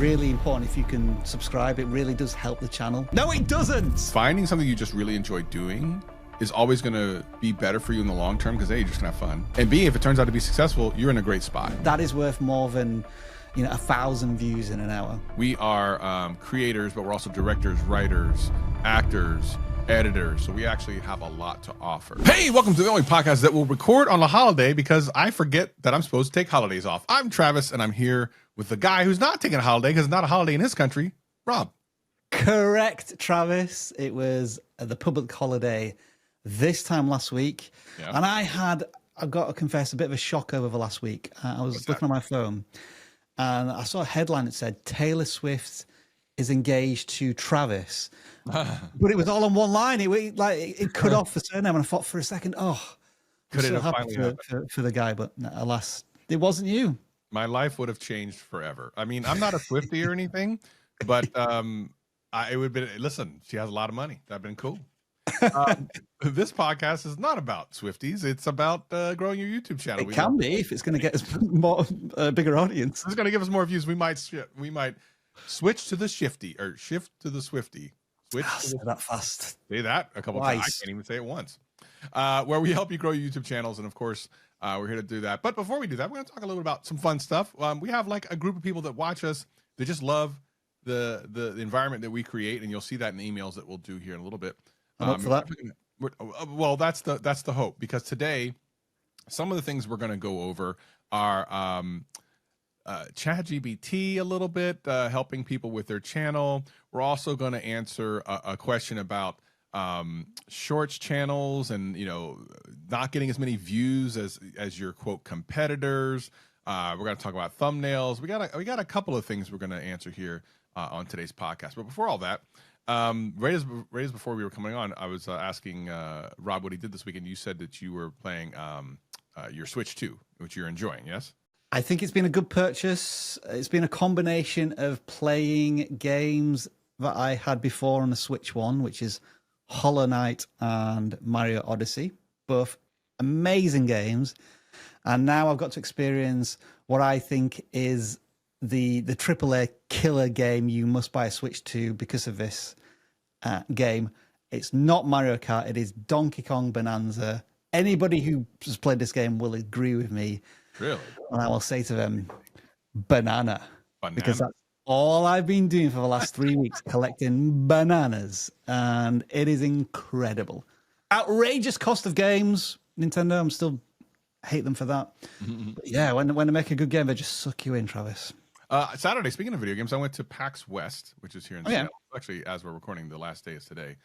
really important if you can subscribe. It really does help the channel. No, it doesn't. Finding something you just really enjoy doing is always going to be better for you in the long term because A, you're just going to have fun. And B, if it turns out to be successful, you're in a great spot. That is worth more than 1,000 views in an hour. We are creators, but we're also directors, writers, actors, editors. So we actually have a lot to offer. Hey, welcome to the only podcast that will record on a holiday because I forget that I'm supposed to take holidays off. I'm Travis, and I'm here with the guy who's not taking a holiday because it's not a holiday in his country, Rob. Correct, Travis. It was the public holiday this time last week. Yep. And I've got to confess, a bit of a shock over the last week. I was looking on my phone and I saw a headline that said Taylor Swift is engaged to Travis. But it was all on one line. It cut off the surname, and I thought for a second, could it have finally happened for the guy? But alas, it wasn't you. My life would have changed forever. I mean, I'm not a Swiftie or anything, but it would be. Listen, she has a lot of money. That'd been cool. This podcast is not about Swifties. It's about growing your YouTube channel. It can be if it's going to get us more bigger audience. It's going to give us more views. We might switch to the shifty or shift to the Swiftie. Say that fast. Say that a couple times. I can't even say it once. Where we help you grow your YouTube channels, and of course, we're here to do that. But before we do that, we're going to talk a little bit about some fun stuff. We have like a group of people that watch us. They just love the environment that we create, and you'll see that in the emails that we'll do here in a little bit. For that. Well, that's the hope, because today some of the things we're going to go over are ChatGPT a little bit, helping people with their channel. We're also going to answer a question about shorts channels and not getting as many views as your quote competitors. We're going to talk about thumbnails. We got a couple of things we're going to answer here on today's podcast. But before all that, right as before we were coming on, I was asking Rob what he did this weekend. You said that you were playing your Switch 2, which you're enjoying. Yes. I think it's been a good purchase. It's been a combination of playing games that I had before on the Switch 1, which is Hollow Knight and Mario Odyssey, both amazing games. And now I've got to experience what I think is the AAA killer game you must buy a Switch 2 because of this game. It's not Mario Kart. It is Donkey Kong Bonanza. Anybody who has played this game will agree with me. Really? And I will say to them, banana. Because that's all I've been doing for the last 3 weeks, collecting bananas. And it is incredible. Outrageous cost of games, Nintendo. I'm still hate them for that. But yeah, when they make a good game, they just suck you in, Travis. Saturday, speaking of video games, I went to PAX West, which is here in Seattle. Actually, as we're recording, the last day is today.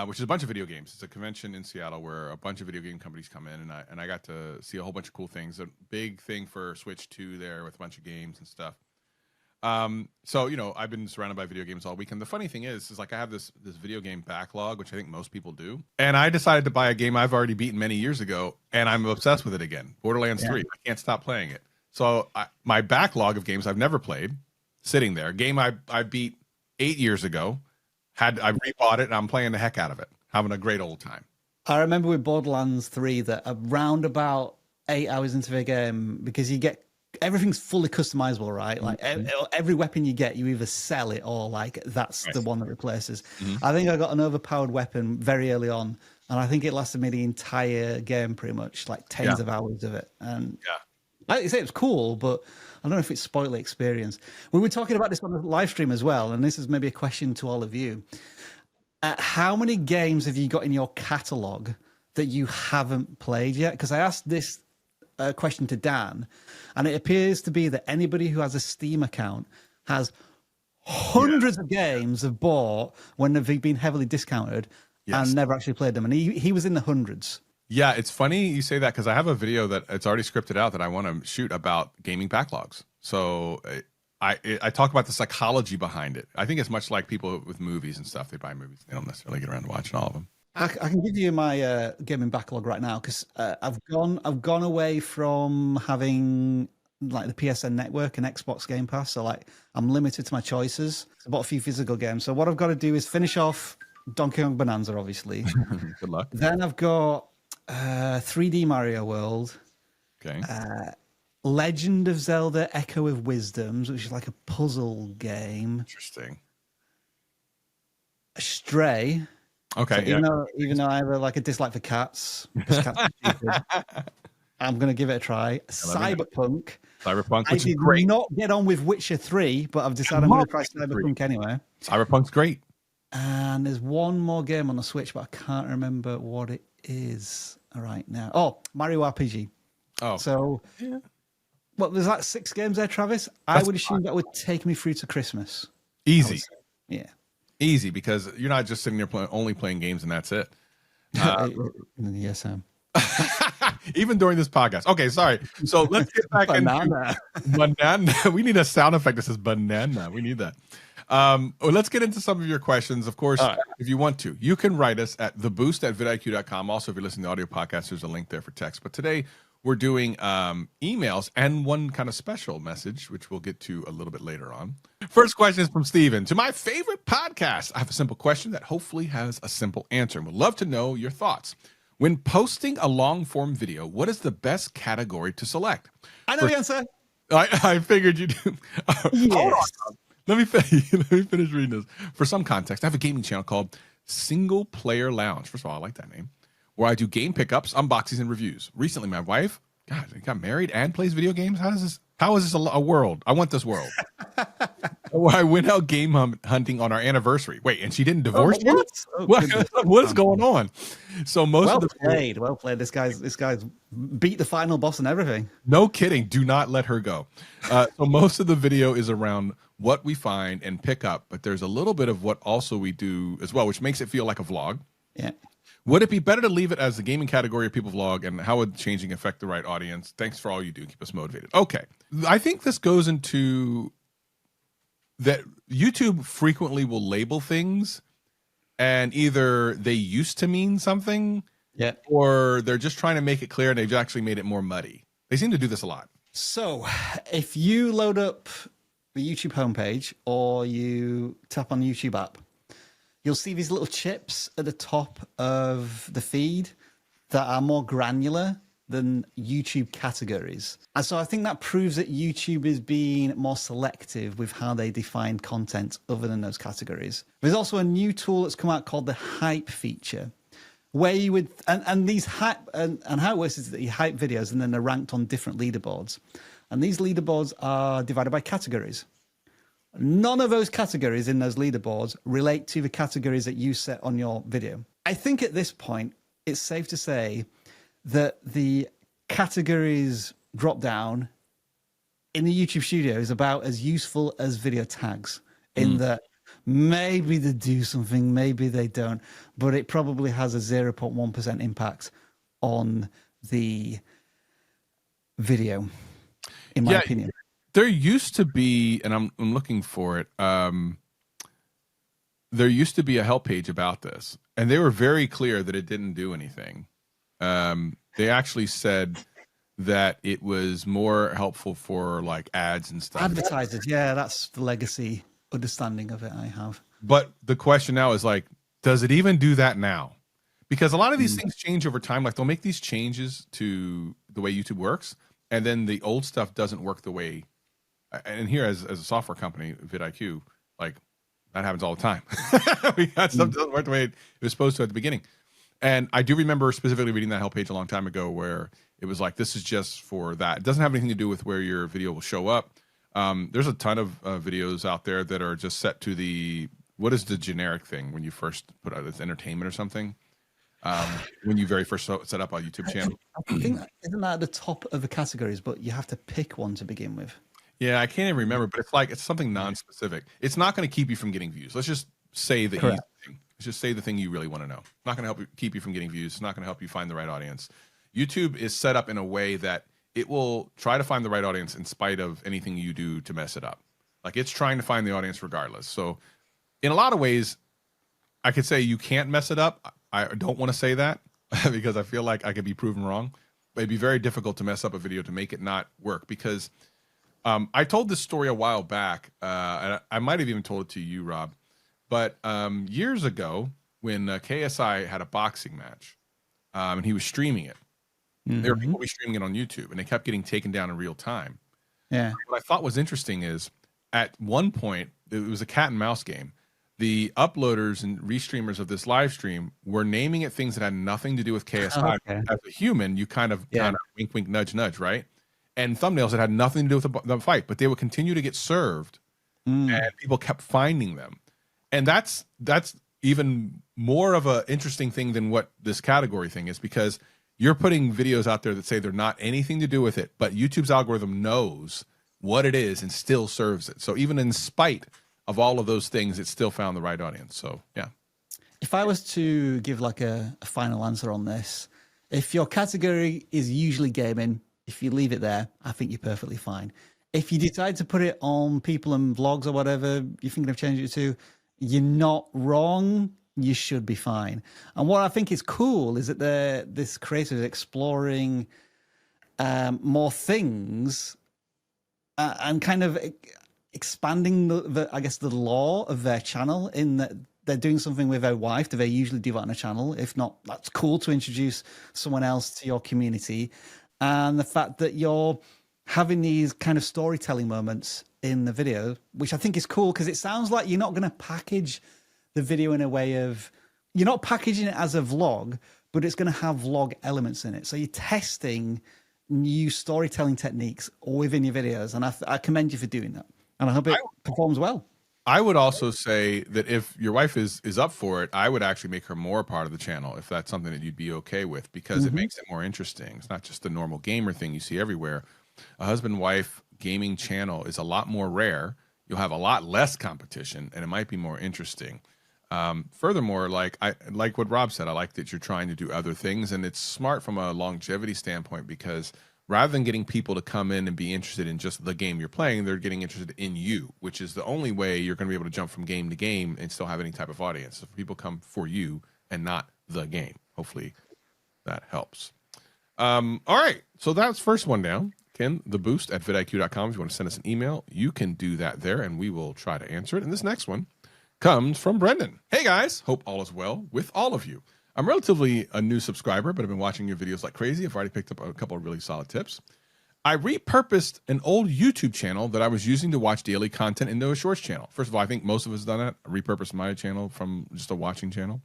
Which is a bunch of video games. It's a convention in Seattle where a bunch of video game companies come in, and I got to see a whole bunch of cool things. A big thing for Switch 2 there with a bunch of games and stuff. So I've been surrounded by video games all weekend. The funny thing is like I have this video game backlog, which I think most people do, and I decided to buy a game I've already beaten many years ago, and I'm obsessed with it again. Borderlands 3. I can't stop playing it. So my backlog of games I've never played, sitting there. Game I beat 8 years ago. I rebought it and I'm playing the heck out of it, having a great old time. I remember with Borderlands 3 that around about 8 hours into the game, because you get everything's fully customizable, right? Like every weapon you get, you either sell it or like that's the one that replaces. I think I got an overpowered weapon very early on, and I think it lasted me the entire game pretty much, like tens of hours of it. And I say it was cool, but I don't know if it spoiled the experience. We were talking about this on the live stream as well, and this is maybe a question to all of you. How many games have you got in your catalog that you haven't played yet? Because I asked this question to Dan, and it appears to be that anybody who has a Steam account has hundreds of games they've bought when they've been heavily discounted and never actually played them. And he was in the hundreds. Yeah, it's funny you say that because I have a video that it's already scripted out that I want to shoot about gaming backlogs. So I talk about the psychology behind it. I think it's much like people with movies and stuff. They buy movies. They don't necessarily get around to watching all of them. I can give you my gaming backlog right now because I've gone away from having like the PSN network and Xbox Game Pass. So like I'm limited to my choices. I bought a few physical games. So what I've got to do is finish off Donkey Kong Bonanza, obviously. Good luck. Then I've got 3D Mario World. Okay. Legend of Zelda: Echo of Wisdoms, which is like a puzzle game. Interesting. Stray. Okay. So even though I have a dislike for cats, because cats are stupid, I'm going to give it a try. Cyberpunk. Cyberpunk, I which is did great. not get on with Witcher 3, but I've decided I'm going to try Cyberpunk anyway. Cyberpunk's great. And there's one more game on the Switch, but I can't remember what it is right now. Oh, Mario RPG. Oh. So, there's like 6 games there, Travis. I would assume that would take me through to Christmas. Easy. Yeah. Easy, because you're not just sitting there only playing games and that's it. Yes, Sam. Even during this podcast. Okay, sorry. So let's get back into banana. We need a sound effect that says banana. We need that. Let's get into some of your questions. Of course, if you want to, you can write us at theboost@vidiq.com. Also, if you're listening to audio podcasts, there's a link there for text. But today we're doing emails and one kind of special message, which we'll get to a little bit later on. First question is from Steven. To my favorite podcast, I have a simple question that hopefully has a simple answer. And would love to know your thoughts. When posting a long-form video, what is the best category to select? I know the answer. I figured you do. Yes. Hold on. Let me finish reading this. For some context, I have a gaming channel called Single Player Lounge. First of all, I like that name. Where I do game pickups, unboxings, and reviews. Recently, my wife, got married and plays video games. How is this a world? I want this world. Where I went out game hunting on our anniversary. Wait, and she didn't divorce you? What is going on? So well played. This guy's beat the final boss and everything. No kidding. Do not let her go. So most of the video is around what we find and pick up, but there's a little bit of what also we do as well, which makes it feel like a vlog. Yeah. Would it be better to leave it as the gaming category of people vlog, and how would changing affect the right audience? Thanks for all you do. Keep us motivated. Okay. I think this goes into that YouTube frequently will label things, and either they used to mean something, or they're just trying to make it clear and they've actually made it more muddy. They seem to do this a lot. So if you load up the YouTube homepage or you tap on the YouTube app, you'll see these little chips at the top of the feed that are more granular than YouTube categories. And so I think that proves that YouTube is being more selective with how they define content other than those categories. There's also a new tool that's come out called the hype feature, where you would, and these hype, and how it works is that you hype videos and then they're ranked on different leaderboards. And these leaderboards are divided by categories. None of those categories in those leaderboards relate to the categories that you set on your video. I think at this point, it's safe to say that the categories drop down in the YouTube studio is about as useful as video tags, in that maybe they do something, maybe they don't, but it probably has a 0.1% impact on the video, in my opinion. There used to be, and I'm looking for it. There used to be a help page about this, and they were very clear that it didn't do anything. They actually said that it was more helpful for like ads and stuff. Advertisers, yeah, that's the legacy understanding of it I have. But the question now is like, does it even do that now? Because a lot of these things change over time. Like they'll make these changes to the way YouTube works, and then the old stuff doesn't work the way. And here, as a software company, vidIQ, like that happens all the time. We got stuff that doesn't work the way it was supposed to at the beginning. And I do remember specifically reading that help page a long time ago where it was like, this is just for that. It doesn't have anything to do with where your video will show up. There's a ton of videos out there that are just set to the, what is the generic thing when you first put out, it's entertainment or something? When you very first set up a YouTube channel. I think, isn't that at the top of the categories, but you have to pick one to begin with? Yeah, I can't even remember, but it's like, it's something non-specific. It's not going to keep you from getting views. Let's just say the easy thing. Let's just say the thing you really want to know. It's not going to help you, keep you from getting views. It's not going to help you find the right audience. YouTube is set up in a way that it will try to find the right audience in spite of anything you do to mess it up. Like it's trying to find the audience regardless. So in a lot of ways, I could say you can't mess it up. I don't want to say that because I feel like I could be proven wrong. But it'd be very difficult to mess up a video to make it not work because I told this story a while back, and I might have even told it to you, Rob. But years ago, when KSI had a boxing match, and he was streaming it, There were people restreaming it on YouTube, and they kept getting taken down in real time. Yeah. What I thought was interesting is at one point, it was a cat and mouse game. The uploaders and restreamers of this live stream were naming it things that had nothing to do with KSI. Okay. As a human, you kind of wink, wink, nudge, nudge, right? And thumbnails that had nothing to do with the fight, but they would continue to get served, and people kept finding them. And that's even more of an interesting thing than what this category thing is, because you're putting videos out there that say they're not anything to do with it, but YouTube's algorithm knows what it is and still serves it. So even in spite of all of those things, it still found the right audience. So yeah. If I was to give like a final answer on this, if your category is usually gaming, if you leave it there, I think you're perfectly fine. If you decide to put it on people and vlogs or whatever you're thinking of changing it to, you're not wrong. You should be fine. And what I think is cool is that this creator is exploring more things and kind of expanding the I guess the law of their channel, in that they're doing something with their wife. Do they usually do that on a channel? If not, that's cool to introduce someone else to your community. And the fact that you're having these kind of storytelling moments in the video, which I think is cool, because it sounds like you're not going to package the video in a way of, you're not packaging it as a vlog, but it's going to have vlog elements in it. So you're testing new storytelling techniques within your videos. And I commend you for doing that. And I hope it performs well. I would also say that if your wife is up for it, I would actually make her more a part of the channel, if that's something that you'd be okay with, because it makes it more interesting. It's not just the normal gamer thing you see everywhere. A husband-wife gaming channel is a lot more rare. You'll have a lot less competition, and it might be more interesting. Furthermore, like what Rob said, I like that you're trying to do other things, and it's smart from a longevity standpoint, because rather than getting people to come in and be interested in just the game you're playing, they're getting interested in you, which is the only way you're going to be able to jump from game to game and still have any type of audience. So people come for you and not the game. Hopefully that helps. All right. So that's first one down. Ken, the boost at vidIQ.com. If you want to send us an email, you can do that there, and we will try to answer it. And this next one comes from Brendan. Hey, guys. Hope all is well with all of you. I'm relatively a new subscriber, but I've been watching your videos like crazy. I've already picked up a couple of really solid tips. I repurposed an old YouTube channel that I was using to watch daily content into a shorts channel. First of all, I think most of us have done that. I repurposed my channel from just a watching channel.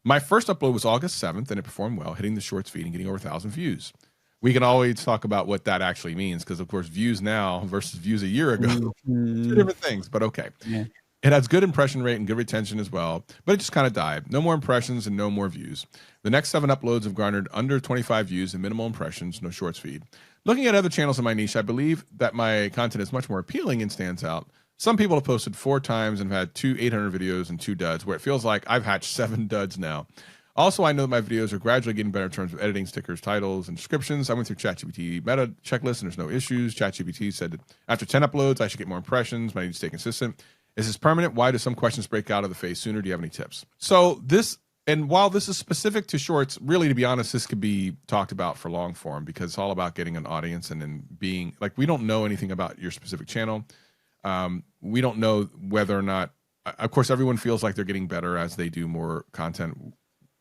My first upload was August 7th, and it performed well, hitting the shorts feed and getting over 1,000 views. We can always talk about what that actually means, because, of course, views now versus views a year ago, two different things, but okay. Yeah. It has good impression rate and good retention as well, but it just kind of died. No more impressions and no more views. The next 7 uploads have garnered under 25 views and minimal impressions, no shorts feed. Looking at other channels in my niche, I believe that my content is much more appealing and stands out. Some people have posted 4 times and have had 2 800 videos and 2 duds, where it feels like I've hatched 7 duds now. Also, I know that my videos are gradually getting better in terms of editing, stickers, titles, and descriptions. I went through ChatGPT meta checklist, and there's no issues. ChatGPT said that after 10 uploads, I should get more impressions, but I need to stay consistent. Is this permanent? Why do some questions break out of the face sooner? Do you have any tips? So this, and while this is specific to shorts, really, to be honest, this could be talked about for long form, because it's all about getting an audience and then being, like, we don't know anything about your specific channel. We don't know whether or not, of course, everyone feels like they're getting better as they do more content.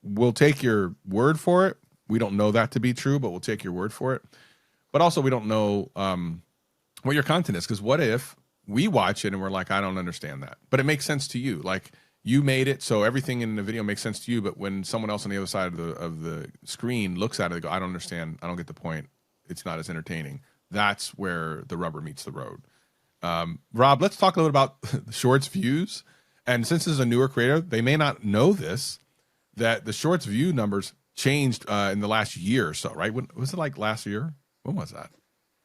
We'll take your word for it. We don't know that to be true, but we'll take your word for it. But also, we don't know what your content is, because what if we watch it and we're like, I don't understand that, but it makes sense to you. Like, you made it, so everything in the video makes sense to you. But when someone else on the other side of the screen looks at it, they go, I don't understand. I don't get the point. It's not as entertaining. That's where the rubber meets the road. Rob, let's talk a little about the shorts views. And since this is a newer creator, they may not know this, that the shorts view numbers changed in the last year or so, right? When was it, like last year? When was that?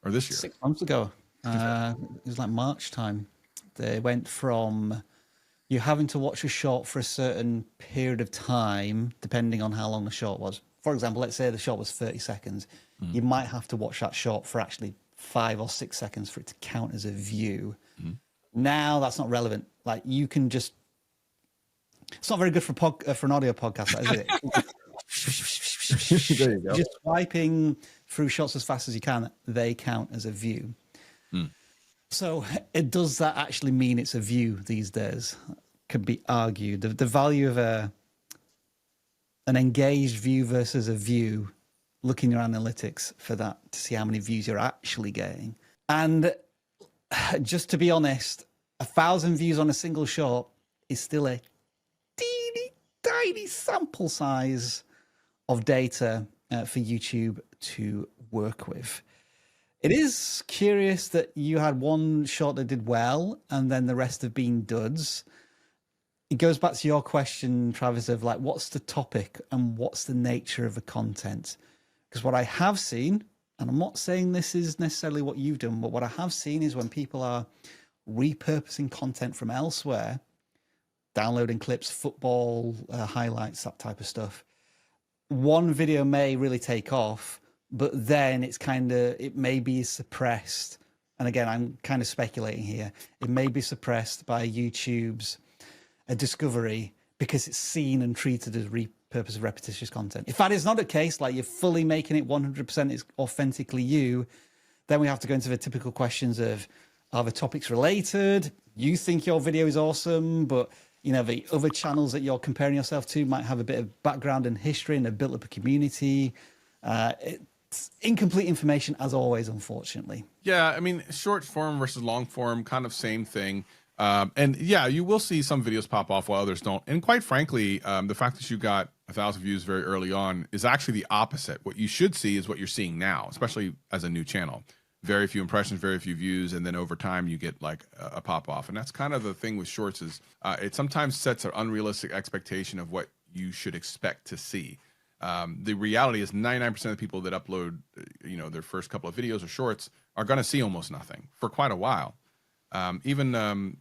Or this year? 6 months ago. It was like March time. They went from you having to watch a short for a certain period of time, depending on how long the short was. For example, let's say the short was 30 seconds. You might have to watch that short for actually 5 or 6 seconds for it to count as a view. Now that's not relevant. Like, you can just, it's not very good for an audio podcast, is it? There you go. Just swiping through shots as fast as you can, they count as a view. So does that actually mean it's a view these days? Could be argued. The value of an engaged view versus a view look in your analytics for that to see how many views you're actually getting. And just to be honest, 1,000 views on a single short is still a teeny tiny sample size of data for YouTube to work with. It is curious that you had one short that did well and then the rest have been duds. It goes back to your question, Travis, of like, what's the topic and what's the nature of the content? Because what I have seen, and I'm not saying this is necessarily what you've done, but what I have seen is when people are repurposing content from elsewhere, downloading clips, football highlights, that type of stuff, one video may really take off, but then it may be suppressed. And again, I'm kind of speculating here. It may be suppressed by YouTube's discovery because it's seen and treated as repurposed repetitious content. If that is not the case, like you're fully making it 100% is authentically you, then we have to go into the typical questions of, are the topics related? You think your video is awesome, but the other channels that you're comparing yourself to might have a bit of background and history and have built up a community. It's incomplete information as always, unfortunately. Yeah, I mean, short form versus long form, kind of same thing. And yeah, you will see some videos pop off while others don't. And quite frankly, the fact that you got 1,000 views very early on is actually the opposite. What you should see is what you're seeing now, especially as a new channel. Very few impressions, very few views, and then over time you get like a pop off. And that's kind of the thing with shorts is it sometimes sets an unrealistic expectation of what you should expect to see. The reality is 99% of the people that upload, their first couple of videos or shorts are going to see almost nothing for quite a while. Even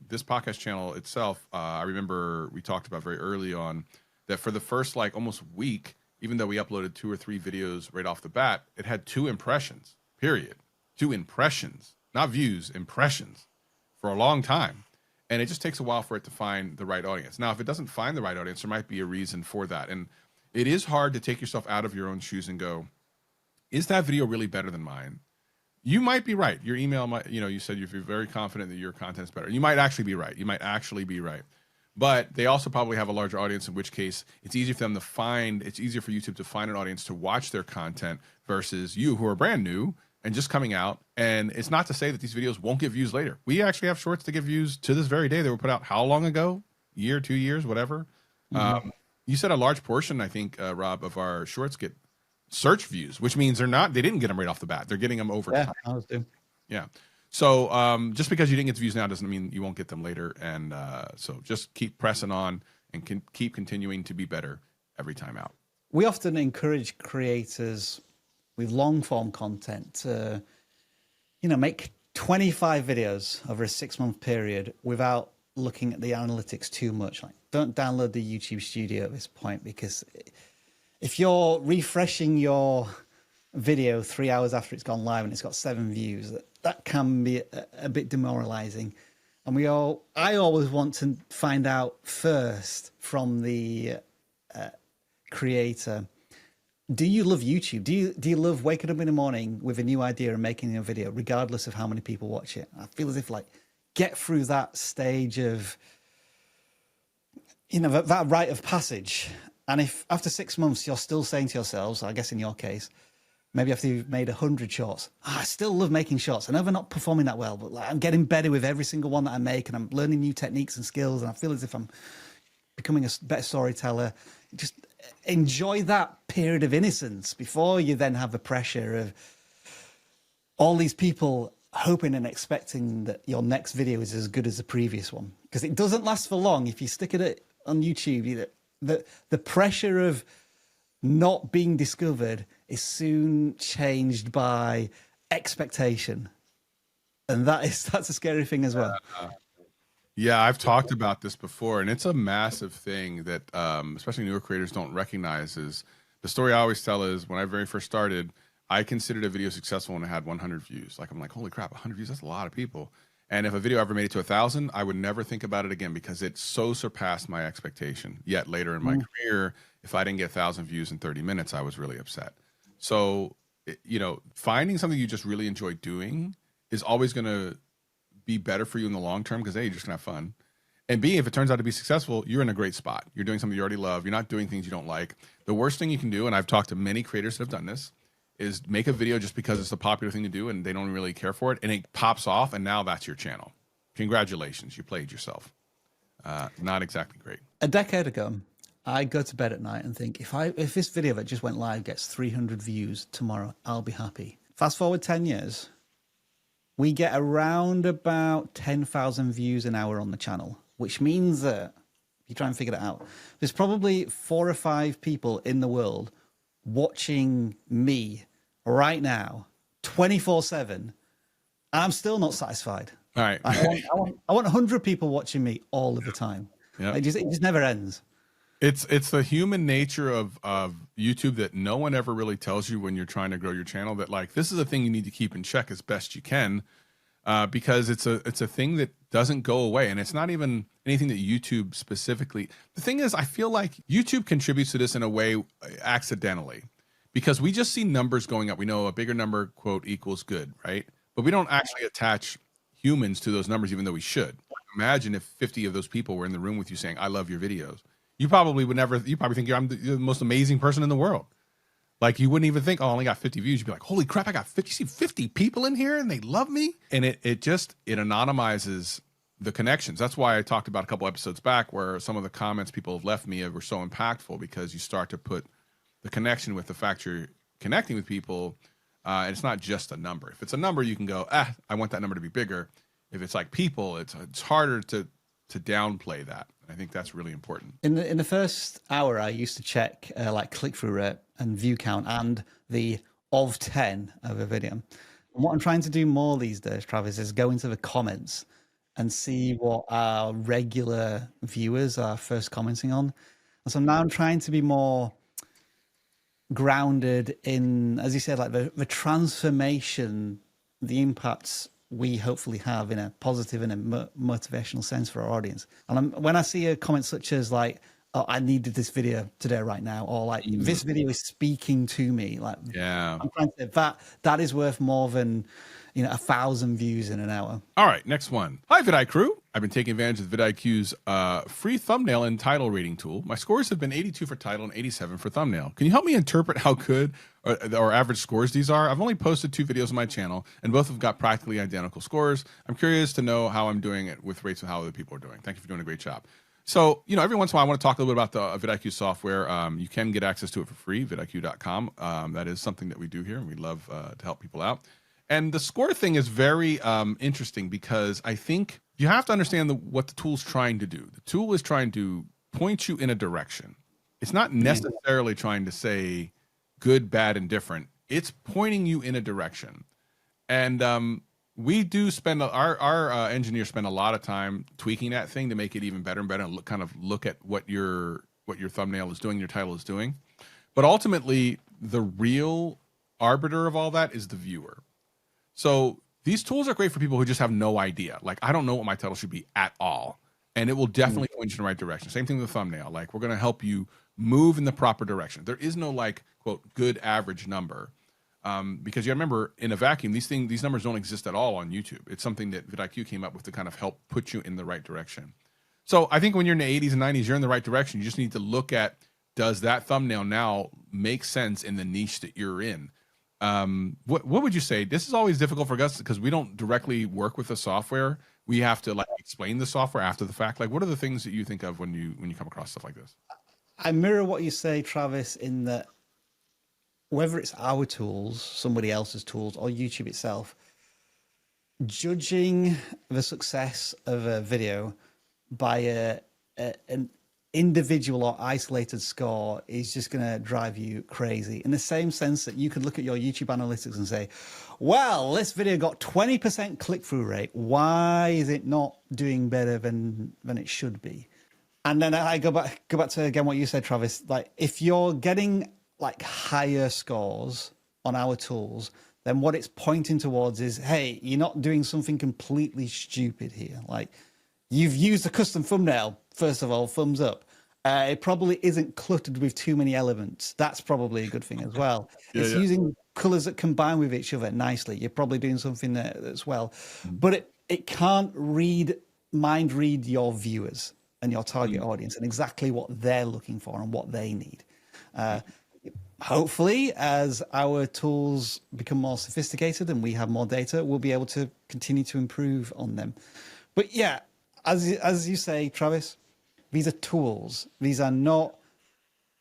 this podcast channel itself, I remember we talked about very early on that for the first like almost week, even though we uploaded 2 or 3 videos right off the bat, it had 2 impressions, period. 2 impressions, not views, impressions for a long time. And it just takes a while for it to find the right audience. Now, if it doesn't find the right audience, there might be a reason for that. And it is hard to take yourself out of your own shoes and go, is that video really better than mine? You might be right. Your email might, you said you're very confident that your content is better. You might actually be right. You might actually be right. But they also probably have a larger audience, in which case it's easier for them to find, it's easier for YouTube to find an audience to watch their content versus you who are brand new and just coming out. And it's not to say that these videos won't get views later. We actually have shorts that get views to this very day. They were put out how long ago? Year, 2 years, whatever. Mm-hmm. You said a large portion, I think, Rob, of our shorts get search views, which means they didn't get them right off the bat. They're getting them over time. I was doing. Yeah. So just because you didn't get the views now doesn't mean you won't get them later. And so just keep pressing on and keep continuing to be better every time out. We often encourage creators with long form content to, make 25 videos over a 6-month period without looking at the analytics too much. Like, don't download the YouTube Studio at this point, because if you're refreshing your video 3 hours after it's gone live and it's got 7 views, that can be a bit demoralizing. And I always want to find out first from the creator, do you love YouTube? Do you love waking up in the morning with a new idea and making a video, regardless of how many people watch it? I feel as if get through that stage of, that rite of passage. And if after 6 months you're still saying to yourselves, I guess in your case, maybe after you've made 100 shorts, I still love making shorts. I know they're not performing that well, but I'm getting better with every single one that I make, and I'm learning new techniques and skills, and I feel as if I'm becoming a better storyteller. Just enjoy that period of innocence before you then have the pressure of all these people hoping and expecting that your next video is as good as the previous one, because it doesn't last for long. If you stick at it on YouTube, the pressure of not being discovered is soon changed by expectation, and that's a scary thing as well. Yeah, I've talked about this before, and it's a massive thing that especially newer creators don't recognize. Is the story I always tell is when I very first started, I considered a video successful when it had 100 views. Like, I'm like, holy crap, 100 views, that's a lot of people. And if a video ever made it to 1,000, I would never think about it again, because it so surpassed my expectation. Yet later in my career, if I didn't get 1,000 views in 30 minutes, I was really upset. So, finding something you just really enjoy doing is always going to be better for you in the long term, because A, you're just gonna have fun. And B, if it turns out to be successful, you're in a great spot. You're doing something you already love. You're not doing things you don't like. The worst thing you can do, and I've talked to many creators that have done this, is make a video just because it's a popular thing to do and they don't really care for it, and it pops off, and now that's your channel. Congratulations, you played yourself. Not exactly great. A decade ago, I go to bed at night and think, if this video that just went live gets 300 views tomorrow, I'll be happy. Fast forward 10 years, we get around about 10,000 views an hour on the channel, which means that, if you try and figure it out, there's probably 4 or 5 people in the world watching me right now, 24/7, and I'm still not satisfied. All right. I want 100 people watching me all of the time. Yeah. It just never ends. It's the human nature of YouTube that no one ever really tells you when you're trying to grow your channel, that like, this is a thing you need to keep in check as best you can, because it's a thing that doesn't go away. And it's not even anything that YouTube specifically. The thing is, I feel like YouTube contributes to this in a way accidentally, because we just see numbers going up. We know a bigger number, quote, equals good, right? But we don't actually attach humans to those numbers, even though we should. Imagine if 50 of those people were in the room with you saying, I love your videos. You probably think you're the most amazing person in the world. Like, you wouldn't even think, oh, I only got 50 views. You'd be like, holy crap, I got 50 people in here and they love me. And it anonymizes the connections. That's why I talked about a couple episodes back where some of the comments people have left me were so impactful, because you start to put the connection with the fact you're connecting with people. And it's not just a number. If it's a number, you can go, I want that number to be bigger. If it's like people, it's harder to downplay that. I think that's really important. In the first hour, I used to check like click-through rate and view count and the of 10 of a video. And what I'm trying to do more these days, Travis, is go into the comments and see what our regular viewers are first commenting on. And so now I'm trying to be more grounded in, as you said, like the transformation, the impacts we hopefully have in a positive and a motivational sense for our audience. And when I see a comment such as like, oh, I needed this video today, right now, or like this video is speaking to me, like, yeah, I'm trying to say that is worth more than 1,000 views in an hour. All right, next one. Hi, vidIQ crew. I've been taking advantage of vidIQ's free thumbnail and title rating tool. My scores have been 82 for title and 87 for thumbnail. Can you help me interpret how good or average scores these are? I've only posted 2 videos on my channel, and both have got practically identical scores. I'm curious to know how I'm doing it with rates of how other people are doing. Thank you for doing a great job. So, every once in a while, I want to talk a little bit about the vidIQ software. You can get access to it for free, vidIQ.com. That is something that we do here, and we love to help people out. And the score thing is very interesting, because I think you have to understand what the tool's trying to do. The tool is trying to point you in a direction. It's not necessarily trying to say good, bad, and different. It's pointing you in a direction. And we do spend, our engineers spend a lot of time tweaking that thing to make it even better and better, and look at what your thumbnail is doing, your title is doing. But ultimately, the real arbiter of all that is the viewer. So these tools are great for people who just have no idea. Like, I don't know what my title should be at all. And it will definitely point you in the right direction. Same thing with the thumbnail. Like, we're going to help you move in the proper direction. There is no, like, quote, good average number. Because you remember, in a vacuum, these numbers don't exist at all on YouTube. It's something that vidIQ came up with to kind of help put you in the right direction. So I think when you're in the 80s and 90s, you're in the right direction. You just need to look at, does that thumbnail now make sense in the niche that you're in? What would you say? This is always difficult for us because we don't directly work with the software. We have to like explain the software after the fact. Like, what are the things that you think of when you come across stuff like this? I mirror what you say, Travis, in that whether it's our tools, somebody else's tools, or YouTube itself, judging the success of a video by an individual or isolated score is just going to drive you crazy. In the same sense that you could look at your YouTube analytics and say, well, this video got 20% click-through rate. Why is it not doing better than it should be? And then I go back to, again, what you said, Travis. Like, if you're getting like higher scores on our tools, then what it's pointing towards is, hey, you're not doing something completely stupid here. Like, you've used a custom thumbnail. First of all, thumbs up. It probably isn't cluttered with too many elements. That's probably a good thing as well. It's using colors that combine with each other nicely. You're probably doing something that's well. But it can't mind read your viewers and your target audience and exactly what they're looking for and what they need. hopefully, as our tools become more sophisticated and we have more data, we'll be able to continue to improve on them. But yeah, as you say, Travis, these are tools. These are not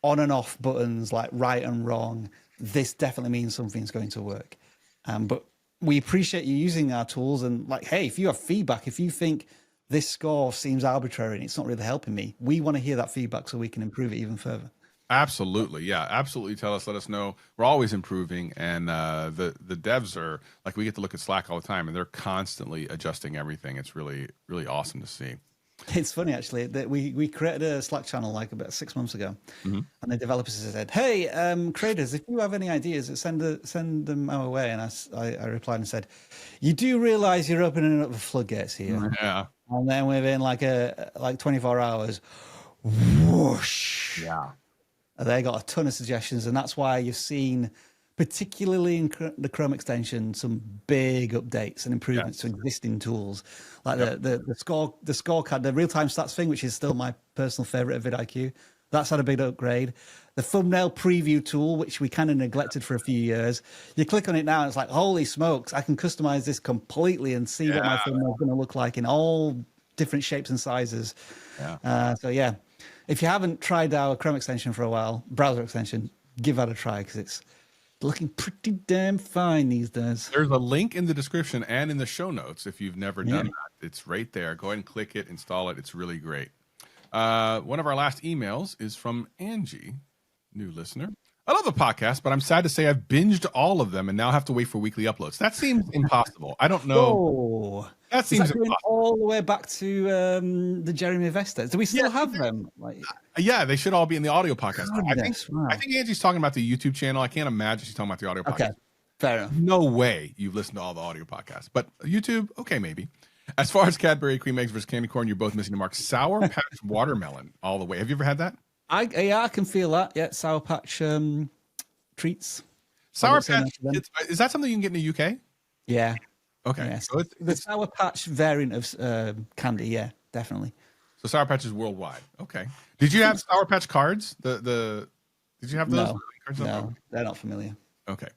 on and off buttons like right and wrong. This definitely means something's going to work. But we appreciate you using our tools. And like, hey, if you have feedback, if you think this score seems arbitrary and it's not really helping me, we want to hear that feedback so we can improve it even further. Absolutely. Yeah, absolutely. Tell us, let us know. We're always improving. And the devs are like, we get to look at Slack all the time and they're constantly adjusting everything. It's really, really awesome to see. It's funny actually that we created a Slack channel like about 6 months ago, and the developers said, "Hey, creators, if you have any ideas, send them our way." And I replied and said, "You do realize you're opening up the floodgates here?" Yeah. And then within like 24 hours, whoosh! Yeah. They got a ton of suggestions, and that's why you've seen, particularly in the Chrome extension, some big updates and improvements to existing tools, like the scorecard, the real-time stats thing, which is still my personal favorite of vidIQ. That's had a big upgrade. The thumbnail preview tool, which we kind of neglected for a few years, you click on it now, and it's like, holy smokes, I can customize this completely and see what my thumbnail is going to look like in all different shapes and sizes. So yeah, if you haven't tried our Chrome extension for a while, browser extension, give that a try because it's looking pretty damn fine these days. There's a link in the description and in the show notes if you've never done that. It's right there. Go ahead and click it, install it. It's really great. One of our last emails is from Angie, new listener. I love the podcast, but I'm sad to say I've binged all of them and now have to wait for weekly uploads. That seems impossible. I don't know. Whoa. That seems going all the way back to the Jeremy Vesta. Do we still have them? Like, yeah, they should all be in the audio podcast. Goodness, I think Angie's talking about the YouTube channel. I can't imagine she's talking about the audio podcast. Okay, fair enough. No way you've listened to all the audio podcasts, but YouTube, okay, maybe. As far as Cadbury Cream Eggs versus candy corn, you're both missing the mark. Sour Patch Watermelon all the way. Have you ever had that? I can feel that. Yeah, Sour Patch treats. Sour Patch, is that something you can get in the UK? Yeah. Okay. Yeah. So the Sour Patch variant of candy, yeah, definitely. So Sour Patch is worldwide. Okay. Did you have Sour Patch cards? Did you have those? No, they're not familiar. Okay.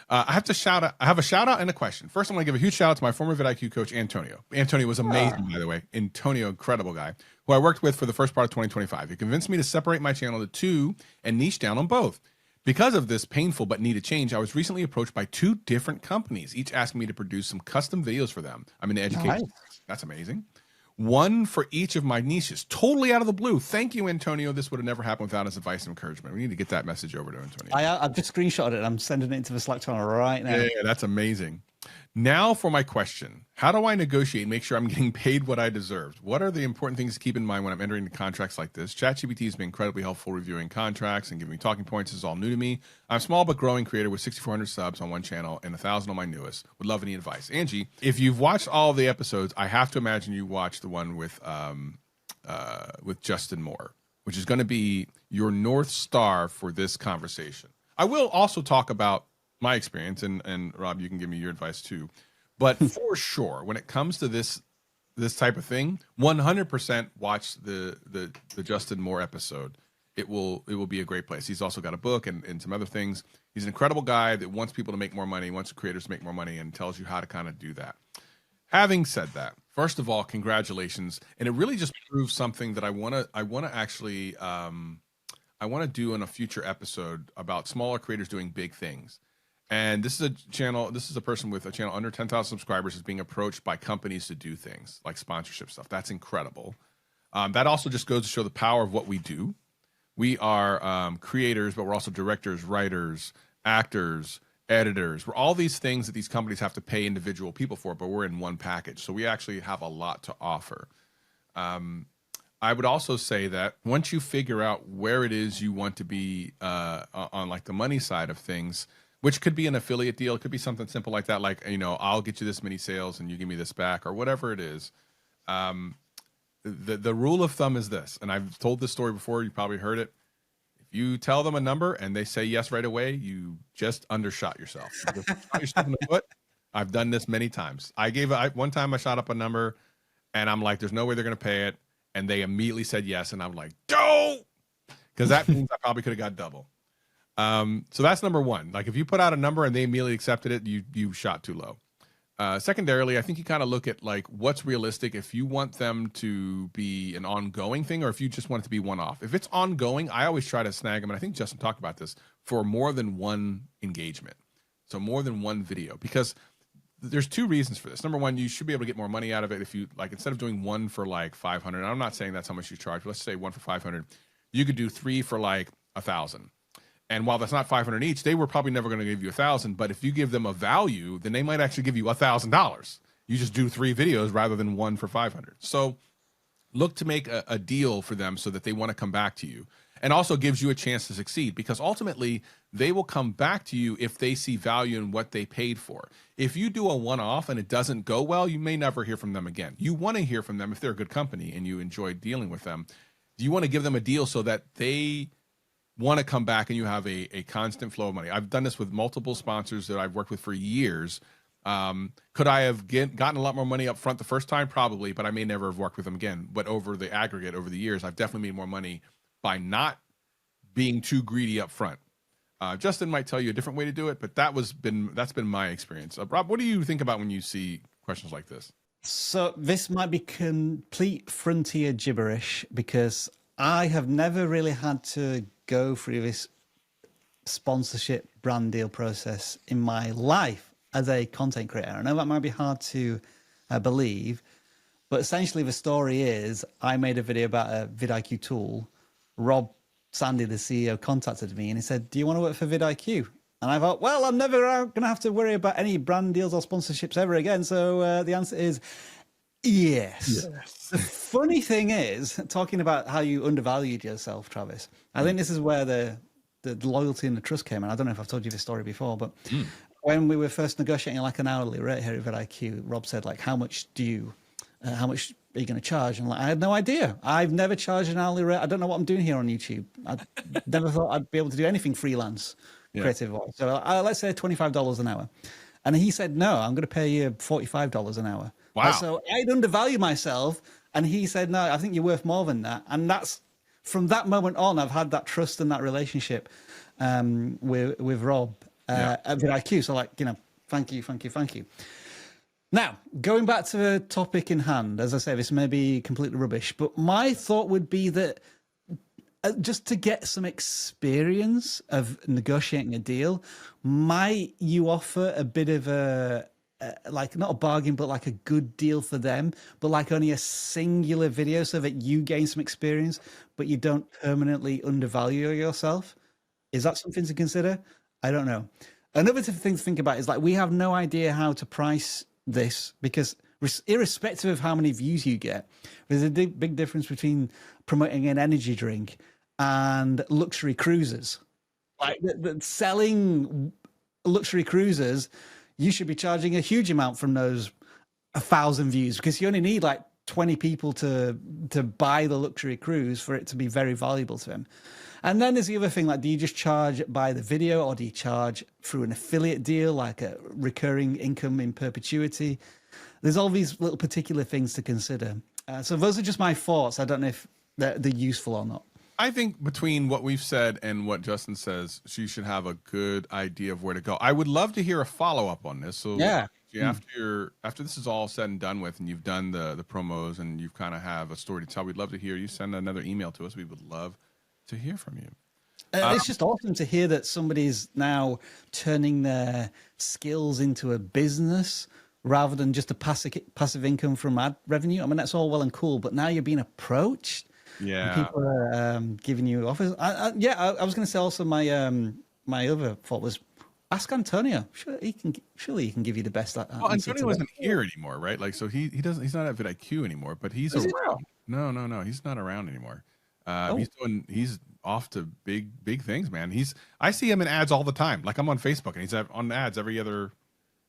I have a shout out and a question. First, I'm going to give a huge shout out to my former vidIQ coach, Antonio. Antonio was amazing, by the way. Antonio, incredible guy, who I worked with for the first part of 2025. He convinced me to separate my channel to two and niche down on both. Because of this painful but needed change, I was recently approached by two different companies, each asking me to produce some custom videos for them. I'm in education. Nice. That's amazing. One for each of my niches, totally out of the blue. Thank you, Antonio. This would have never happened without his advice and encouragement. We need to get that message over to Antonio. I've just screenshotted it. I'm sending it into the Slack channel right now. Yeah, that's amazing. Now for my question. How do I negotiate and make sure I'm getting paid what I deserve? What are the important things to keep in mind when I'm entering into contracts like this? ChatGPT has been incredibly helpful reviewing contracts and giving me talking points. This is all new to me. I'm a small but growing creator with 6,400 subs on one channel and 1,000 on my newest. Would love any advice. Angie, if you've watched all the episodes, I have to imagine you watched the one with Justin Moore, which is going to be your North Star for this conversation. I will also talk about my experience, and Rob, you can give me your advice too. But for sure, when it comes to this type of thing, 100% watch the Justin Moore episode. It will be a great place. He's also got a book and some other things. He's an incredible guy that wants people to make more money, wants creators to make more money, and tells you how to kind of do that. Having said that, first of all, congratulations, and it really just proves something that I want to actually I want to do in a future episode about smaller creators doing big things. And this is a person with a channel under 10,000 subscribers is being approached by companies to do things like sponsorship stuff. That's incredible. That also just goes to show the power of what we do. We are creators, but we're also directors, writers, actors, editors. We're all these things that these companies have to pay individual people for, but we're in one package. So we actually have a lot to offer. I would also say that once you figure out where it is you want to be on like the money side of things, which could be an affiliate deal, it could be something simple like that, like, I'll get you this many sales and you give me this back or whatever it is. The rule of thumb is this, and I've told this story before, you probably heard it. If you tell them a number and they say yes right away, you just undershot yourself. You just shot yourself in the foot. I've done this many times. One time I shot up a number and I'm like, there's no way they're going to pay it. And they immediately said yes. And I'm like, go! Because that means I probably could have got double. So that's number one. Like if you put out a number and they immediately accepted it, you shot too low. Secondarily, I think you kind of look at like what's realistic if you want them to be an ongoing thing or if you just want it to be one off. If it's ongoing, I always try to snag them, and I think Justin talked about this, for more than one engagement. So more than one video, because there's two reasons for this. Number one, you should be able to get more money out of it if you like, instead of doing one for like 500, I'm not saying that's how much you charge, but let's say one for 500, you could do three for like 1,000. And while that's not 500 each, they were probably never going to give you 1,000. But if you give them a value, then they might actually give you $1,000. You just do 3 videos rather than one for 500. So look to make a deal for them so that they want to come back to you, and also gives you a chance to succeed, because ultimately they will come back to you if they see value in what they paid for. If you do a one-off and it doesn't go well, you may never hear from them again. You want to hear from them if they're a good company and you enjoy dealing with them. You want to give them a deal so that they want to come back and you have a constant flow of money. I've done this with multiple sponsors that I've worked with for years. Could I have gotten a lot more money up front the first time? Probably, but I may never have worked with them again. But over the aggregate, over the years, I've definitely made more money by not being too greedy up front. Justin might tell you a different way to do it, but that's been my experience. Rob, what do you think about when you see questions like this? So this might be complete frontier gibberish, because I have never really had to go through this sponsorship brand deal process in my life as a content creator. I know that might be hard to believe, but essentially the story is I made a video about a vidIQ tool. Rob Sandy, the CEO, contacted me and he said, "Do you want to work for vidIQ?" And I thought, well, I'm never going to have to worry about any brand deals or sponsorships ever again. So the answer is yes. The funny thing is, talking about how you undervalued yourself, Travis, I think this is where the loyalty and the trust came in. I don't know if I've told you this story before, but when we were first negotiating like an hourly rate here at vidIQ, Rob said, like, how much are you going to charge? And like, I had no idea. I've never charged an hourly rate. I don't know what I'm doing here on YouTube. I never thought I'd be able to do anything freelance, creative wise. So let's say $25 an hour. And he said, no, I'm going to pay you $45 an hour. Wow. So I'd undervalue myself. And he said, no, I think you're worth more than that. And that's from that moment on, I've had that trust and that relationship with Rob at vidIQ. So like, thank you. Now, going back to the topic in hand, as I say, this may be completely rubbish, but my thought would be that just to get some experience of negotiating a deal, might you offer a bit of like not a bargain, but like a good deal for them, but like only a singular video so that you gain some experience, but you don't permanently undervalue yourself? Is that something to consider? I don't know. Another thing to think about is like, we have no idea how to price this, because irrespective of how many views you get, there's a big difference between promoting an energy drink and luxury cruises. Like selling luxury cruises, you should be charging a huge amount from those 1,000 views, because you only need like 20 people to buy the luxury cruise for it to be very valuable to them. And then there's the other thing, like, do you just charge by the video, or do you charge through an affiliate deal, like a recurring income in perpetuity? There's all these little particular things to consider. So those are just my thoughts. I don't know if they're useful or not. I think between what we've said and what Justin says, she should have a good idea of where to go. I would love to hear a follow-up on this. So after this is all said and done with, and you've done the promos and you kind of have a story to tell, we'd love to hear you send another email to us. We would love to hear from you. It's just awesome to hear that somebody's now turning their skills into a business rather than just a passive income from ad revenue. I mean, that's all well and cool, but now you're being approached. Yeah, people are giving you offers. I was going to say also my other thought was ask Antonio. Surely he can give you the best. Well, Antonio isn't here anymore, right? Like, so he doesn't. He's not at vidIQ anymore, but he's around. No, he's not around anymore. He's off to big things, man. I see him in ads all the time. Like, I'm on Facebook and he's on ads every other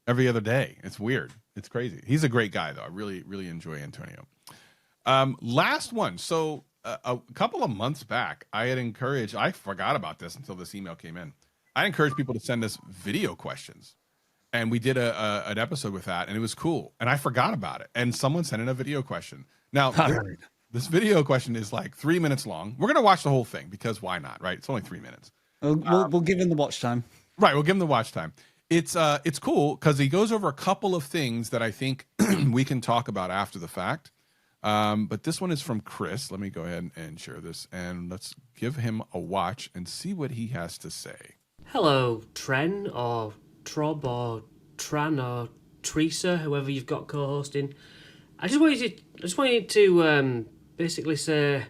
day. It's weird. It's crazy. He's a great guy though. I really enjoy Antonio. Last one. So a couple of months back, I forgot about this until this email came in. I encouraged people to send us video questions, and we did an episode with that, and it was cool. And I forgot about it, and someone sent in a video question. Now, this video question is like 3 minutes long. We're gonna watch the whole thing because why not, right? It's only 3 minutes. We'll give him the watch time. Right, we'll give him the watch time. It's cool because he goes over a couple of things that I think we can talk about after the fact. But this one is from Chris. Let me go ahead and share this, and let's give him a watch and see what he has to say. Hello, Tren, or Trob, or Tran, or Teresa, whoever you've got co-hosting. I just wanted to basically say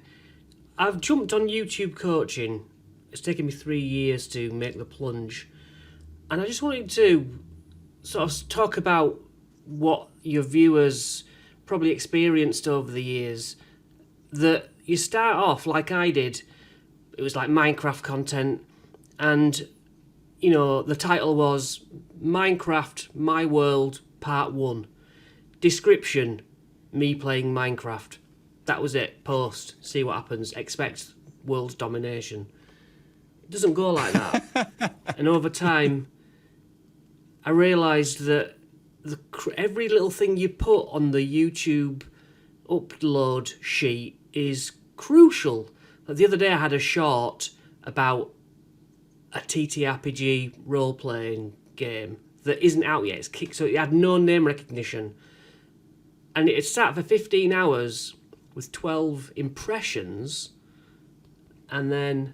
I've jumped on YouTube coaching. It's taken me 3 years to make the plunge, and I just wanted to sort of talk about what your viewers probably experienced over the years. That you start off like I did. It was like Minecraft content, and you know the title was Minecraft My World Part 1. Description: me playing Minecraft. That was it. Post. See what happens. Expect world domination. It doesn't go like that. And over time, I realised that every little thing you put on the YouTube upload sheet is crucial. Like the other day I had a short about a TTRPG role-playing game that isn't out yet. It's kicked, so it had no name recognition. And it sat for 15 hours with 12 impressions, and then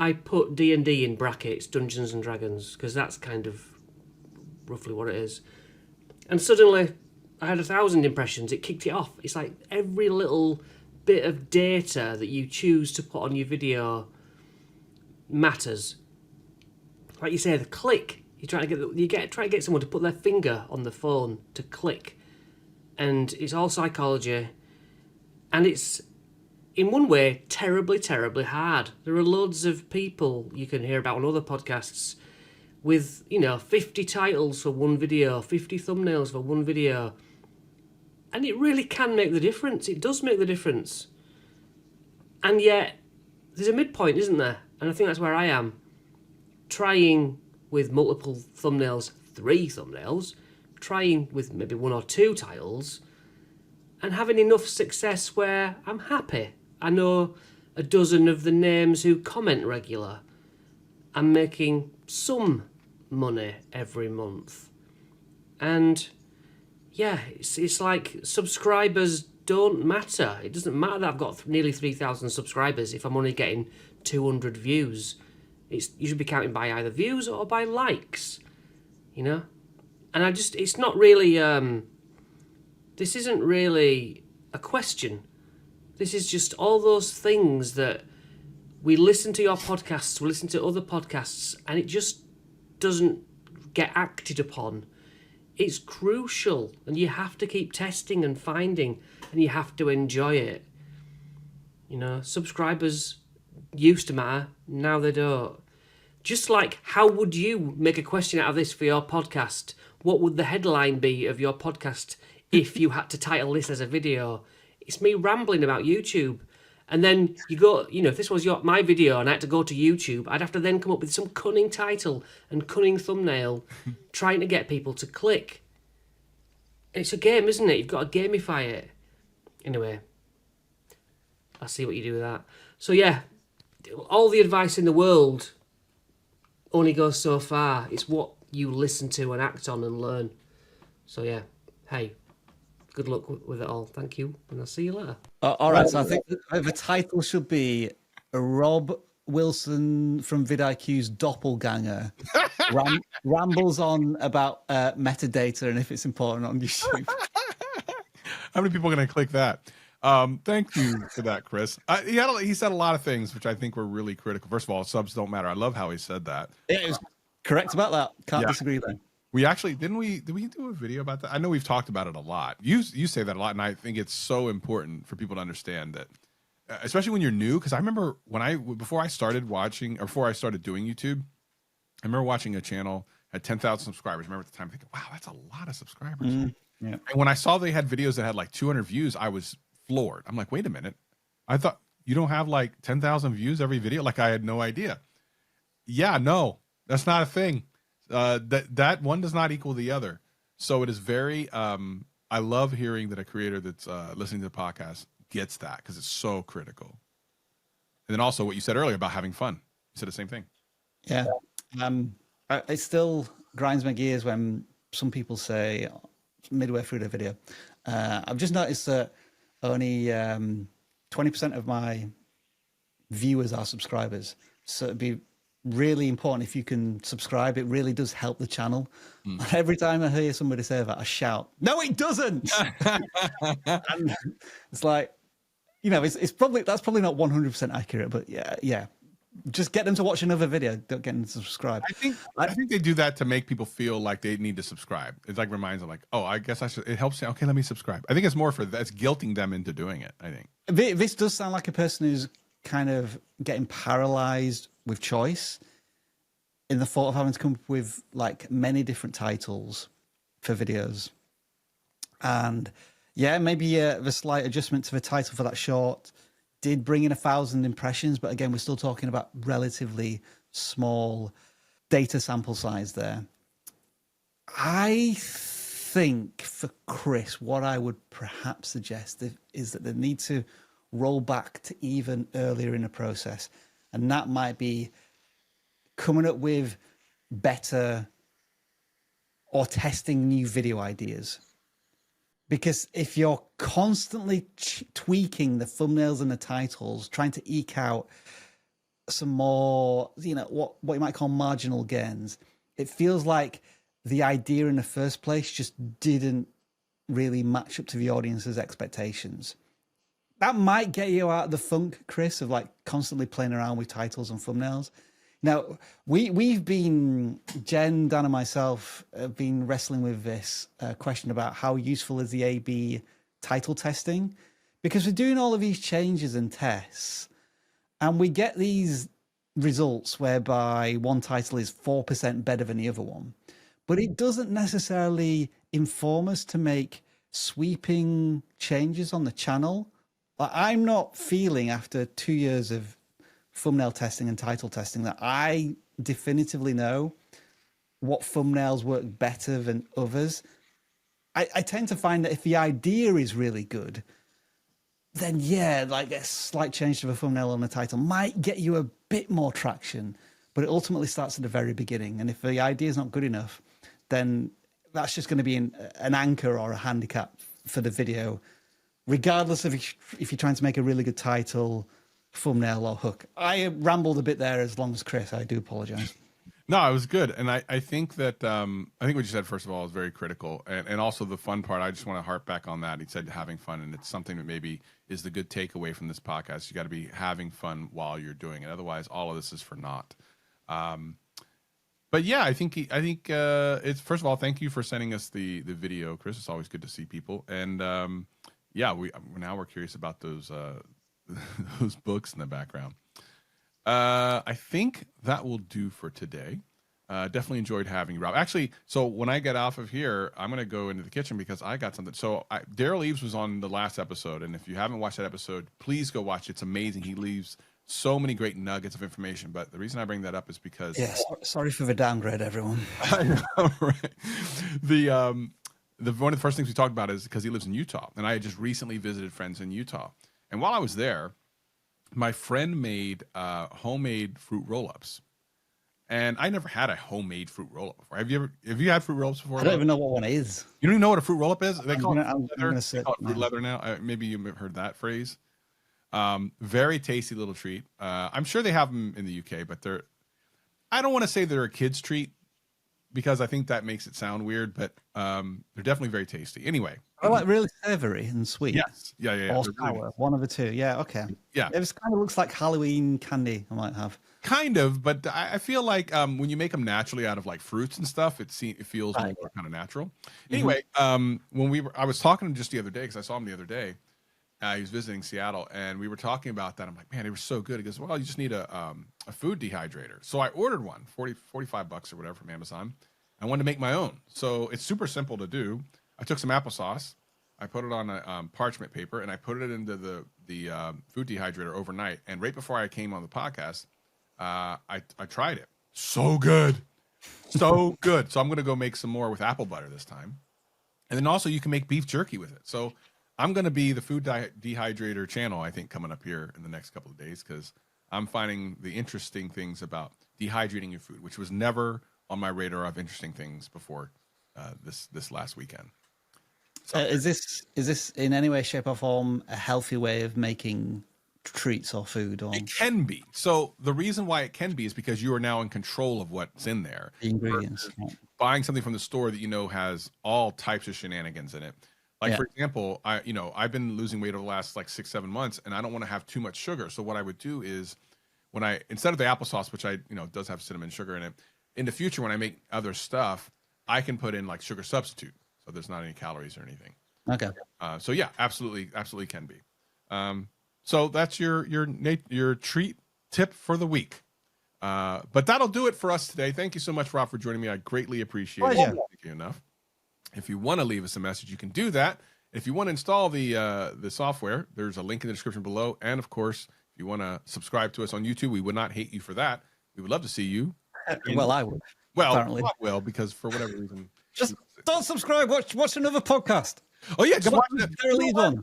I put D&D in brackets, Dungeons and Dragons, because that's kind of roughly what it is. And suddenly, I had 1,000 impressions. It kicked it off. It's like every little bit of data that you choose to put on your video matters. Like you say, the click. Try to get someone to put their finger on the phone to click, and it's all psychology, and it's in one way terribly, terribly hard. There are loads of people you can hear about on other podcasts with 50 titles for one video, 50 thumbnails for one video, and it really can make the difference. It does make the difference, and yet there's a midpoint, isn't there? And I think that's where I am, trying with multiple thumbnails, 3 thumbnails, trying with maybe 1 or 2 titles, and having enough success where I'm happy. I know a dozen of the names who comment regular. I'm making some money every month. And yeah, it's like subscribers don't matter. It doesn't matter that I've got nearly 3,000 subscribers if I'm only getting 200 views. You should be counting by either views or by likes, And it's not really, this isn't really a question. This is just all those things that we listen to your podcasts, we listen to other podcasts, and it just doesn't get acted upon. It's crucial, and you have to keep testing and finding, and you have to enjoy it. Subscribers used to matter, now they don't. Just like, how would you make a question out of this for your podcast? What would the headline be of your podcast if you had to title this as a video? It's me rambling about YouTube. And then you go, if this was my video and I had to go to YouTube, I'd have to then come up with some cunning title and cunning thumbnail trying to get people to click. It's a game, isn't it? You've got to gamify it. Anyway, I'll see what you do with that. So yeah, all the advice in the world only goes so far. It's what you listen to and act on and learn. So yeah, hey, good luck with it all. Thank you, and I'll see you later. All right, so I think the title should be Rob Wilson from vidIQ's doppelganger rambles on about metadata and if it's important on YouTube. How many people are going to click that? Thank you for that, Chris. He said a lot of things which I think were really critical. First of all, subs don't matter. I love how he said that. Yeah, it was correct about that. Can't disagree there. We actually did we do a video about that? I know we've talked about it a lot. You say that a lot, and I think it's so important for people to understand that, especially when you're new. Because I remember before I started doing YouTube, I remember watching a channel had 10,000 subscribers. I remember at the time thinking, wow, that's a lot of subscribers. Yeah. And when I saw they had videos that had like 200 views, I was floored. I'm like, wait a minute, I thought you don't have like 10,000 views every video? Like, I had no idea. Yeah, no, that's not a thing. That one does not equal the other. So it is very, I love hearing that a creator that's listening to the podcast gets that, because it's so critical. And then also what you said earlier about having fun. You said the same thing. Yeah. It still grinds my gears when some people say midway through the video, I've just noticed that only 20% of my viewers are subscribers. So it'd be really important if you can subscribe. It really does help the channel. Every time I hear somebody say that, I shout, "No, it doesn't!" And it's like, it's probably that's probably not 100% accurate, but yeah. Just get them to watch another video. Don't get them to subscribe. I think they do that to make people feel like they need to subscribe. It like reminds them like, oh, I guess I should. It helps. Okay, let me subscribe. I think it's more for that's guilting them into doing it. I think this does sound like a person who's kind of getting paralyzed with choice in the thought of having to come up with like many different titles for videos. And yeah, maybe the slight adjustment to the title for that short did bring in 1,000 impressions, but again, we're still talking about relatively small data sample size there. I think for Chris, what I would perhaps suggest is that they need to roll back to even earlier in the process. And that might be coming up with better or testing new video ideas. Because if you're constantly tweaking the thumbnails and the titles, trying to eke out some more, what you might call marginal gains, it feels like the idea in the first place just didn't really match up to the audience's expectations. That might get you out of the funk, Chris, of like constantly playing around with titles and thumbnails. Now, we've been, Jen, Dan, and myself have been wrestling with this question about how useful is the A/B title testing, because we're doing all of these changes and tests, and we get these results whereby one title is 4% better than the other one, but it doesn't necessarily inform us to make sweeping changes on the channel. I'm not feeling after 2 years of thumbnail testing and title testing that I definitively know what thumbnails work better than others. I tend to find that if the idea is really good, then yeah, like a slight change to the thumbnail on the title might get you a bit more traction, but it ultimately starts at the very beginning. And if the idea is not good enough, then that's just going to be an anchor or a handicap for the video, regardless of if you're trying to make a really good title, thumbnail, or hook. I rambled a bit there as long as Chris. I do apologize. No, it was good. And I think that, I think what you said, first of all, is very critical. And also the fun part, I just want to harp back on that. He said having fun, and it's something that maybe is the good takeaway from this podcast. You got to be having fun while you're doing it. Otherwise, all of this is for naught. But yeah, I think it's, first of all, thank you for sending us the video, Chris. It's always good to see people. And yeah, now we're curious about those those books in the background. I think that will do for today. Definitely enjoyed having you, Rob. Actually, so when I get off of here, I'm going to go into the kitchen because I got something. So Daryl Eves was on the last episode, and if you haven't watched that episode, please go watch it. It's amazing. He leaves so many great nuggets of information. But the reason I bring that up is because... Yeah, sorry for the downgrade, everyone. I know, right? One of the first things we talked about is because he lives in Utah, and I had just recently visited friends in Utah. And while I was there, my friend made homemade fruit roll-ups, and I never had a homemade fruit roll-up before. Have you had fruit roll-ups before? I don't even know what one is. You don't even know what a fruit roll-up is? They call it fruit leather now. Maybe you've heard that phrase. Very tasty little treat. I'm sure they have them in the UK, but I don't want to say they're a kid's treat because I think that makes it sound weird, but they're definitely very tasty. Anyway. I like really savory and sweet. Yes. Yeah. Or sour. One of the two. Yeah. Okay. Yeah. It kind of looks like Halloween candy I might have. Kind of, but I feel like when you make them naturally out of like fruits and stuff, it feels more kind of natural. Anyway, when I was talking to him just the other day because I saw him the other day. He was visiting Seattle, and we were talking about that. I'm like, man, they were so good. He goes, well, you just need a food dehydrator. So I ordered one, $45 or whatever from Amazon. I wanted to make my own. So it's super simple to do. I took some applesauce, I put it on a parchment paper, and I put it into the food dehydrator overnight. And right before I came on the podcast, I tried it. So good. So good. So I'm going to go make some more with apple butter this time. And then also you can make beef jerky with it. So I'm going to be the food dehydrator channel, I think, coming up here in the next couple of days because I'm finding the interesting things about dehydrating your food, which was never on my radar of interesting things before this last weekend. So, is this in any way, shape, or form a healthy way of making treats or food? Or it can be. So the reason why it can be is because you are now in control of what's in there. The ingredients. Buying something from the store that has all types of shenanigans in it. Like, for example, I've been losing weight over the last like 6-7 months, and I don't want to have too much sugar. So what I would do is instead of the applesauce, which does have cinnamon sugar in it, in the future when I make other stuff, I can put in like sugar substitute, so there's not any calories or anything. Okay. So yeah, absolutely can be. So that's your treat tip for the week. But that'll do it for us today. Thank you so much, Rob, for joining me. I greatly appreciate it. Thank you enough. If you want to leave us a message, you can do that. If you want to install the software, there's a link in the description below. And of course, if you want to subscribe to us on YouTube, we would not hate you for that. We would love to see you. Well, I would. Well, apparently. not well, because for whatever reason. Just don't subscribe. Watch another podcast. Oh, yeah. Just watch the Dare Leaves one.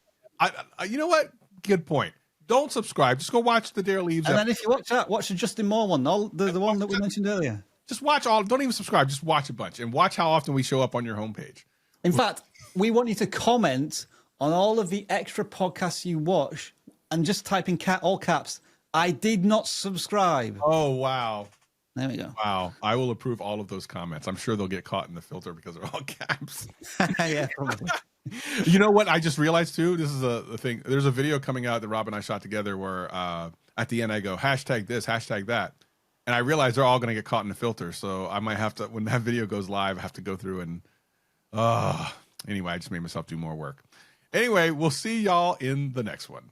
you know what? Good point. Don't subscribe. Just go watch the Dare Leaves. And then if you watch that, watch the Justin Moore one. The one that we mentioned earlier. Just watch all. Don't even subscribe. Just watch a bunch and watch how often we show up on your homepage. In fact, we want you to comment on all of the extra podcasts you watch and just type in all caps, I did not subscribe. Oh, wow. There we go. Wow. I will approve all of those comments. I'm sure they'll get caught in the filter because they're all caps. Yeah, probably. You know what? I just realized too, this is the thing. There's a video coming out that Rob and I shot together where at the end I go, hashtag this, hashtag that. And I realize they're all going to get caught in the filter. So I might have to, when that video goes live, I have to go through and, anyway, I just made myself do more work. Anyway, we'll see y'all in the next one.